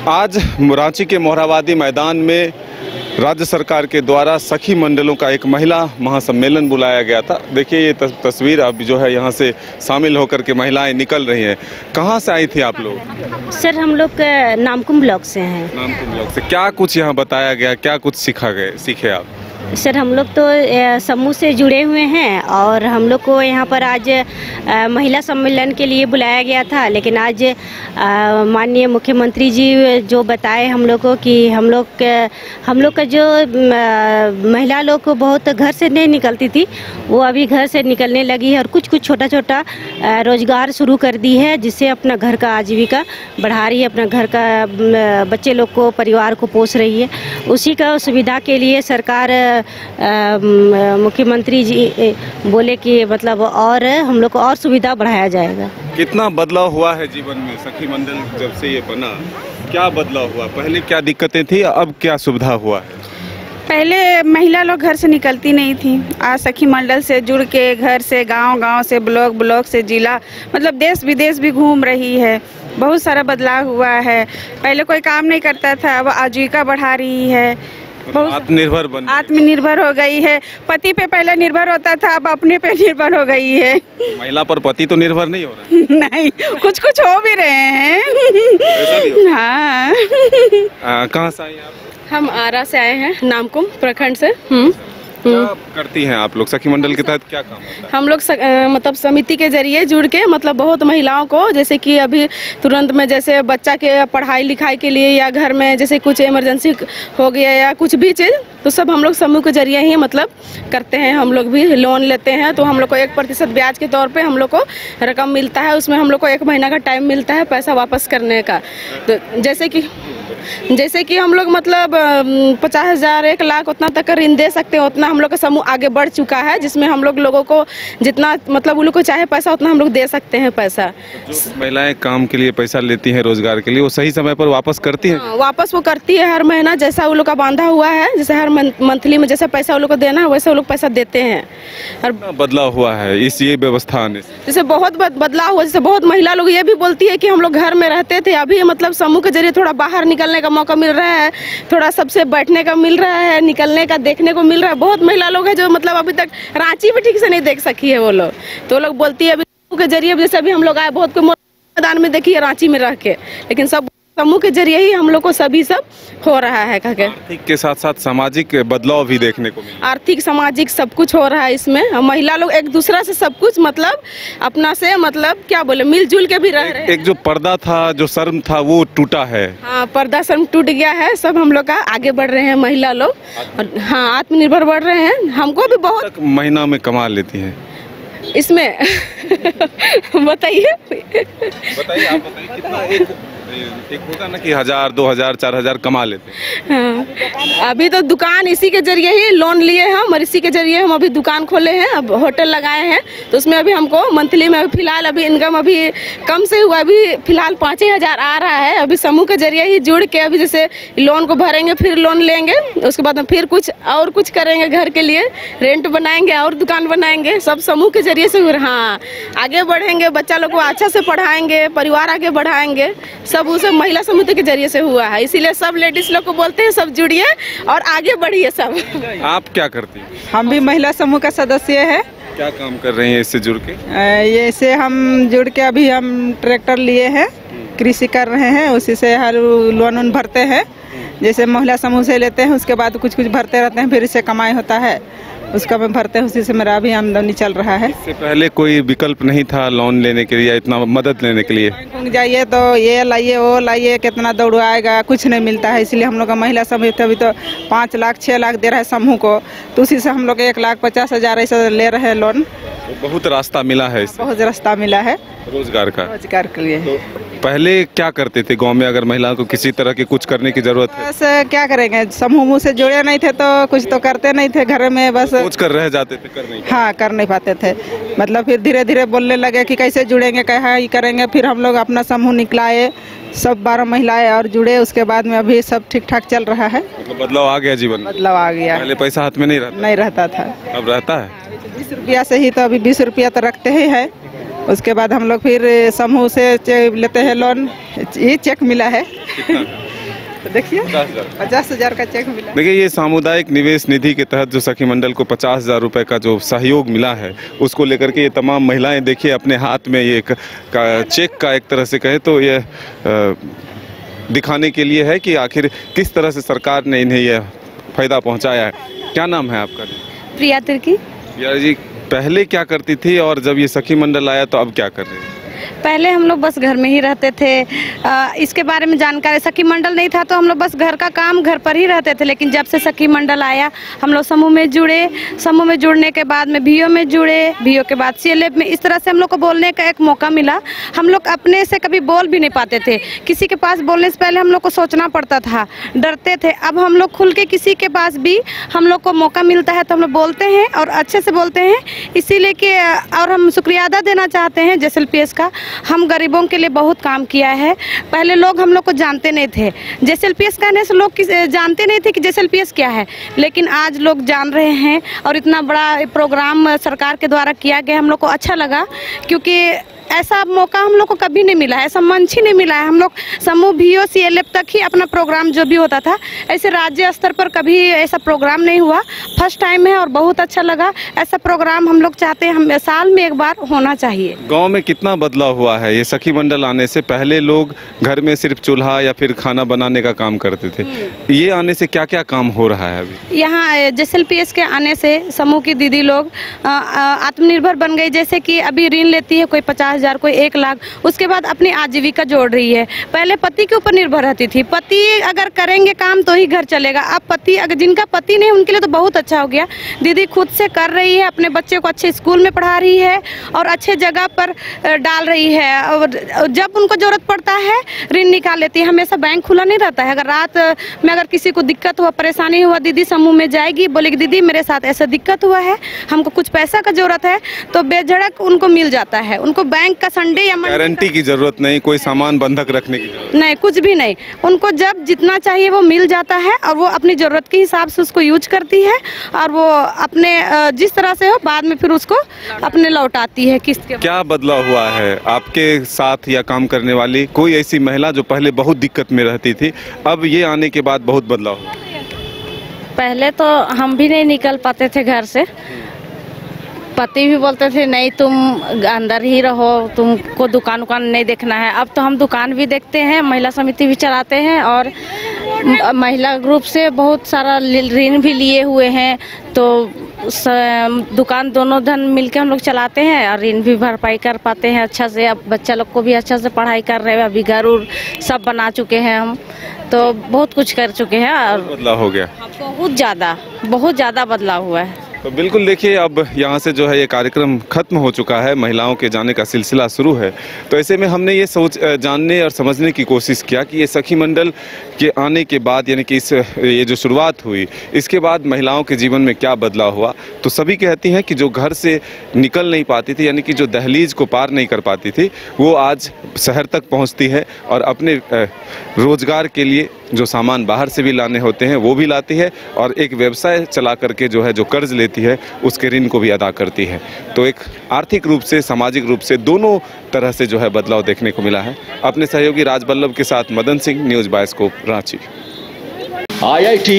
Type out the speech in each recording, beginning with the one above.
आज रांची के मोरहाबादी मैदान में राज्य सरकार के द्वारा सखी मंडलों का एक महिला महासम्मेलन बुलाया गया था। देखिए ये तस्वीर अब जो है यहाँ से शामिल होकर के महिलाएं निकल रही हैं। कहाँ से आई थी आप लोग? सर हम लोग नामकुम ब्लॉक से हैं। नामकुम ब्लॉक से। क्या कुछ यहाँ बताया गया, क्या कुछ सीखे आप? सर हम लोग तो समूह से जुड़े हुए हैं और हम लोग को यहाँ पर आज महिला सम्मेलन के लिए बुलाया गया था, लेकिन आज माननीय मुख्यमंत्री जी जो बताए हम लोग को कि हम लोग का जो महिला लोग को बहुत घर से नहीं निकलती थी, वो अभी घर से निकलने लगी है और कुछ छोटा छोटा रोजगार शुरू कर दी है, जिससे अपना घर का आजीविका बढ़ा रही है, अपना घर का बच्चे लोग को, परिवार को पोस रही है। उसी का सुविधा के लिए सरकार मुख्यमंत्री जी बोले कि मतलब और हम लोग को और सुविधा बढ़ाया जाएगा। कितना बदलाव हुआ है जीवन में सखी मंडल जब से ये बना? क्या बदलाव हुआ? पहले क्या दिक्कतें थी, अब क्या सुविधा हुआ है? पहले महिला लोग घर से निकलती नहीं थी। आज सखी मंडल से जुड़ के घर से गांव से ब्लॉक से जिला, मतलब देश विदेश भी घूम रही है। बहुत सारा बदलाव हुआ है। पहले कोई काम नहीं करता था, अब आजीविका बढ़ा रही है, आत्मनिर्भर हो गई है। पति पे पहले निर्भर होता था, अब अपने पे निर्भर हो गई है। महिला पर पति तो निर्भर नहीं हो रहा? नहीं, कुछ हो भी रहे हैं। हाँ। कहाँ से आई आप? हम आरा से आए हैं, नामकुम प्रखंड से। क्या करती हैं आप लोग? सखी मंडल के तहत क्या काम होता है? हम लोग मतलब समिति के जरिए जुड़ के मतलब बहुत महिलाओं को, जैसे कि अभी तुरंत में जैसे बच्चा के पढ़ाई लिखाई के लिए या घर में जैसे कुछ इमरजेंसी हो गया या कुछ भी चीज़, तो सब हम लोग समूह के जरिए ही मतलब करते हैं। हम लोग भी लोन लेते हैं तो हम लोग को 1% ब्याज के तौर पे हम लोग को रकम मिलता है। उसमें हम लोग को 1 महीना का टाइम मिलता है पैसा वापस करने का। तो जैसे कि हम लोग मतलब 50,000 1 लाख उतना तक का ऋण दे सकते हैं, उतना हम लोग का समूह आगे बढ़ चुका है, जिसमें हम लोगों को जितना मतलब उन लोग को चाहे पैसा उतना हम लोग दे सकते हैं पैसा। जो महिलाएं काम के लिए पैसा लेती हैं, रोजगार के लिए, वो सही समय पर वापस करती हैं? वापस वो करती है हर महीना, जैसा वो लोग का बांधा हुआ है, जैसे हर मंथली में जैसे पैसा वो लोग को देना है वैसे वो लोग पैसा देते हैं। और बदलाव हुआ है इस ये व्यवस्था आने से? जैसे बहुत बदलाव हुआ। जैसे बहुत महिला लोग ये भी बोलती है कि हम लोग घर में रहते थे, अभी मतलब समूह के जरिए थोड़ा बाहर निकलने का मौका मिल रहा है, थोड़ा सबसे बैठने का मिल रहा है, निकलने का देखने को मिल रहा है। बहुत महिला लोग है जो मतलब अभी तक रांची में ठीक से नहीं देख सकी है वो लोग, तो लोग बोलती है अभी समूह के जरिए, जैसे अभी हम लोग आए बहुत को मैदान में देखिए रांची में रह के, लेकिन सब समूह के जरिए ही हम लोग को सभी सब हो रहा है। आर्थिक के साथ साथ सामाजिक बदलाव भी देखने को मिला। आर्थिक सामाजिक सब कुछ हो रहा है इसमें। महिला लोग एक दूसरा से सब कुछ मतलब अपना से मतलब क्या बोले मिलजुल के भी रह रहे हैं। एक जो पर्दा था, जो शर्म था, वो टूटा है। हाँ, पर्दा शर्म टूट गया है। सब हम लोग का आगे बढ़ रहे हैं महिला लोग। हाँ, आत्मनिर्भर बढ़ रहे हैं। हमको भी बहुत महीना में कमा लेती है इसमें बताइए आप बताइए कितना? एक होगा ना कि 1000 2000 4000 कमा लेते हैं। हाँ, अभी तो दुकान इसी के जरिए ही लोन लिए हम और इसी के जरिए हम अभी दुकान खोले हैं, अब होटल लगाए हैं, तो उसमें अभी हमको मंथली में फिलहाल अभी इनकम अभी कम से हुआ, अभी फिलहाल 5,000 आ रहा है। अभी समूह के जरिए ही जुड़ के अभी जैसे लोन को भरेंगे, फिर लोन लेंगे, उसके बाद में फिर कुछ और कुछ करेंगे घर के लिए, रेंट बनाएंगे और दुकान बनाएंगे, सब समूह के जरिए से। हाँ, आगे बढ़ेंगे, बच्चा लोग को अच्छा से पढ़ाएंगे, परिवार आगे बढ़ाएंगे, सब उसे महिला समिति के जरिए से हुआ है। इसीलिए सब लेडीज लोग को बोलते हैं सब जुड़िए और आगे बढ़िए सब। आप क्या करती हैं? हम भी महिला समूह का सदस्य है। क्या काम कर रही हैं इससे जुड़ के? ये से हम जुड़ के अभी हम ट्रैक्टर लिए हैं, कृषि कर रहे हैं, उसी से हर लोन भरते हैं। जैसे महिला समूह से लेते हैं, उसके बाद कुछ भरते रहते हैं, फिर इससे कमाई होता है, उसका मैं भरते हैं, उसी से मेरा भी आमदनी चल रहा है। इससे पहले कोई विकल्प नहीं था लोन लेने के लिए, इतना मदद लेने के लिए? बैंक जाइए तो ये लाइए वो लाइए, कितना दौड़ाएगा, कुछ नहीं मिलता है। इसलिए हम लोग का महिला समूह अभी तो 5 लाख 6 लाख दे रहा है समूह को, तो उसी से हम लोग 1,50,000 ऐसा ले रहे हैं लोन। बहुत रास्ता मिला है इससे? बहुत रास्ता मिला है रोजगार के लिए। तो पहले क्या करते थे गांव में, अगर महिलाओं को किसी तरह की कुछ करने की जरूरत है? बस क्या करेंगे, समूह से जुड़े नहीं थे तो कुछ तो करते नहीं थे, घर में बस सोच कर रह जाते थे, कर नहीं। हाँ, कर नहीं पाते थे। मतलब फिर धीरे धीरे बोलने लगे कि कैसे जुड़ेंगे, क्या करेंगे। फिर हम लोग अपना समूह निकलाए, सब 12 महिलाएं और जुड़े, उसके बाद में अभी सब ठीक ठाक चल रहा है। मतलब बदलाव आ गया जीवन में? बदलाव आ गया। पहले पैसा हाथ में नहीं रहता था, अब रहता है। 20 रुपया से ही तो अभी 20 रुपया तो रखते ही है, उसके बाद हम लोग फिर समूह से लेते हैं लोन। ये चेक मिला है तो देखिए 50,000 का चेक मिला। देखिए ये सामुदायिक निवेश निधि के तहत जो सखी मंडल को 50,000 रुपये का जो सहयोग मिला है, उसको लेकर के ये तमाम महिलाएं देखिए अपने हाथ में ये चेक का एक तरह से कहे तो ये दिखाने के लिए है कि आखिर किस तरह से सरकार ने इन्हें यह फायदा पहुंचाया है। क्या नाम है आपका? प्रिया तिर्की। प्रिया जी, पहले क्या करती थी और जब ये सखी मंडल आया तो अब क्या कर रही है? पहले हम लोग बस घर में ही रहते थे, इसके बारे में जानकारी, सखी मंडल नहीं था तो हम लोग बस घर का काम घर पर ही रहते थे। लेकिन जब से सखी मंडल आया हम लोग समूह में जुड़े, समूह में जुड़ने के बाद में बीओ में जुड़े, बीओ के बाद CLF में, इस तरह से हम लोग को बोलने का एक मौका मिला। हम लोग अपने से कभी बोल भी नहीं पाते थे, किसी के पास बोलने से पहले हम लोग को सोचना पड़ता था, डरते थे। अब हम लोग खुल के किसी के पास भी हम लोग को मौका मिलता है तो हम लोग बोलते हैं और अच्छे से बोलते हैं। इसीलिए कि और हम शुक्रिया अदा देना चाहते हैं JSLPS का। हम गरीबों के लिए बहुत काम किया है। पहले लोग हम लोग को जानते नहीं थे, JSLPS कहने से लोग जानते नहीं थे कि JSLPS क्या है, लेकिन आज लोग जान रहे हैं। और इतना बड़ा प्रोग्राम सरकार के द्वारा किया गया, हम लोग को अच्छा लगा, क्योंकि ऐसा मौका हम लोग को कभी नहीं मिला है, ऐसा मंच ही नहीं मिला है। हम लोग समूह BO CLF तक ही अपना प्रोग्राम जो भी होता था, ऐसे राज्य स्तर पर कभी ऐसा प्रोग्राम नहीं हुआ, फर्स्ट टाइम है और बहुत अच्छा लगा। ऐसा प्रोग्राम हम लोग चाहते हैं, हम साल में एक बार होना चाहिए। गांव में कितना बदलाव हुआ है ये सखी मंडल आने से? पहले लोग घर में सिर्फ चूल्हा या फिर खाना बनाने का काम करते थे, ये आने से क्या क्या काम हो रहा है अभी? यहाँ JSLPS के आने से समूह की दीदी लोग आत्मनिर्भर बन गई। जैसे कि अभी ऋण लेती है कोई 50,000, कोई 1 लाख, उसके बाद अपनी आजीविका जोड़ रही है। पहले पति के ऊपर निर्भर रहती थी, पति अगर करेंगे काम तो ही घर चलेगा। अब पति अगर जिनका पति नहीं, उनके लिए तो बहुत अच्छा हो गया। दीदी खुद से कर रही है, अपने बच्चे को अच्छे स्कूल में पढ़ा रही है और अच्छे जगह पर डाल रही है। और जब उनको जरूरत पड़ता है ऋण निकाल लेती है। हमेशा बैंक खुला नहीं रहता है। अगर रात में अगर किसी को दिक्कत हुआ, परेशानी हुआ, दीदी समूह में जाएगी, बोलेगी दीदी मेरे साथ ऐसा दिक्कत हुआ है, हमको कुछ पैसा का जरूरत है, तो बेझड़क उनको मिल जाता है। उनको बैंक का संडे या गारंटी की जरूरत नहीं, कोई सामान बंधक रखने की जरूरत नहीं, कुछ भी नहीं। उनको जब जितना चाहिए वो मिल जाता है और वो अपनी जरूरत के हिसाब से उसको यूज करती है और वो अपने जिस तरह से हो बाद में फिर उसको अपने लौटाती है किस्त के। क्या बदलाव हुआ है आपके साथ या काम करने वाली कोई ऐसी महिला जो पहले बहुत दिक्कत में रहती थी, अब ये आने के बाद बहुत बदलाव हुआ? पहले तो हम भी नहीं निकल पाते थे घर से, पति भी बोलते थे नहीं तुम अंदर ही रहो, तुमको दुकान नहीं देखना है। अब तो हम दुकान भी देखते हैं, महिला समिति भी चलाते हैं और महिला ग्रुप से बहुत सारा ऋण भी लिए हुए हैं। तो दुकान दोनों धन मिलकर हम लोग चलाते हैं और ऋण भी भरपाई कर पाते हैं अच्छा से। अब बच्चा लोग को भी अच्छा से पढ़ाई कर रहे हैं, अभी घर उर सब बना चुके हैं हम, तो बहुत कुछ कर चुके हैं और बदलाव हो गया, बहुत ज़्यादा बदलाव हुआ है। तो बिल्कुल देखिए अब यहाँ से जो है ये कार्यक्रम खत्म हो चुका है, महिलाओं के जाने का सिलसिला शुरू है। तो ऐसे में हमने ये जानने और समझने की कोशिश किया कि ये सखी मंडल के आने के बाद यानी कि ये जो शुरुआत हुई इसके बाद महिलाओं के जीवन में क्या बदलाव हुआ। तो सभी कहती हैं कि जो घर से निकल नहीं पाती थी यानी कि जो दहलीज को पार नहीं कर पाती थी, वो आज शहर तक पहुँचती है और अपने रोजगार के लिए जो सामान बाहर से भी लाने होते हैं वो भी लाती है और एक व्यवसाय चला करके जो है जो कर्ज लेती है उसके ऋण को भी अदा करती है। तो एक आर्थिक रूप से, सामाजिक रूप से दोनों तरह से जो है बदलाव देखने को मिला है। अपने सहयोगी राजबल्लभ के साथ Madan Singh, news bioscope, Ranchi. IIT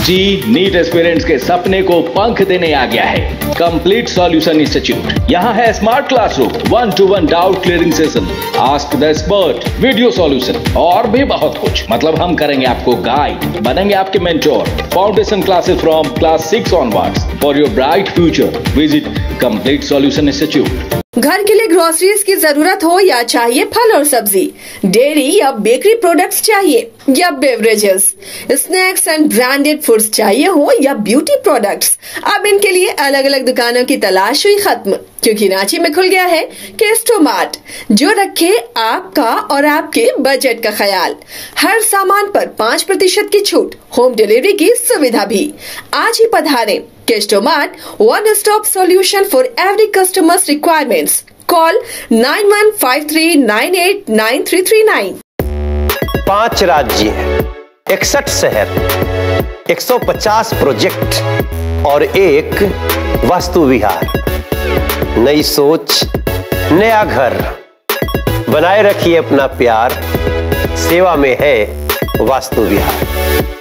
जी नीट एस्पिरेंट्स के सपने को पंख देने आ गया है कंप्लीट सॉल्यूशन इंस्टीट्यूट। यहाँ है smart classroom, 1-to-1 doubt clearing session, ask the expert, video solution और भी बहुत कुछ। मतलब हम करेंगे आपको गाइड, बनेंगे आपके mentor. Foundation classes from class 6 onwards for your bright future. Visit complete solution institute. घर के लिए ग्रोसरीज की जरूरत हो या चाहिए फल और सब्जी, डेयरी या बेकरी प्रोडक्ट्स चाहिए या beverages, snacks and branded foods चाहिए हो या ब्यूटी प्रोडक्ट्स, अब इनके लिए अलग अलग दुकानों की तलाश हुई खत्म, क्योंकि रांची में खुल गया है केस्टोमार्ट, जो रखे आपका और आपके बजट का ख्याल। हर सामान पर 5% की छूट, होम डिलीवरी की सुविधा भी। आज ही पधारें केस्टोमार्ट, one stop solution for every customers requirements. Call 9153989339। 5 राज्य, 61 शहर, 150 प्रोजेक्ट और एक वास्तु विहार। नई सोच, नया घर। बनाए रखिए अपना प्यार, सेवा में है वास्तु विहार।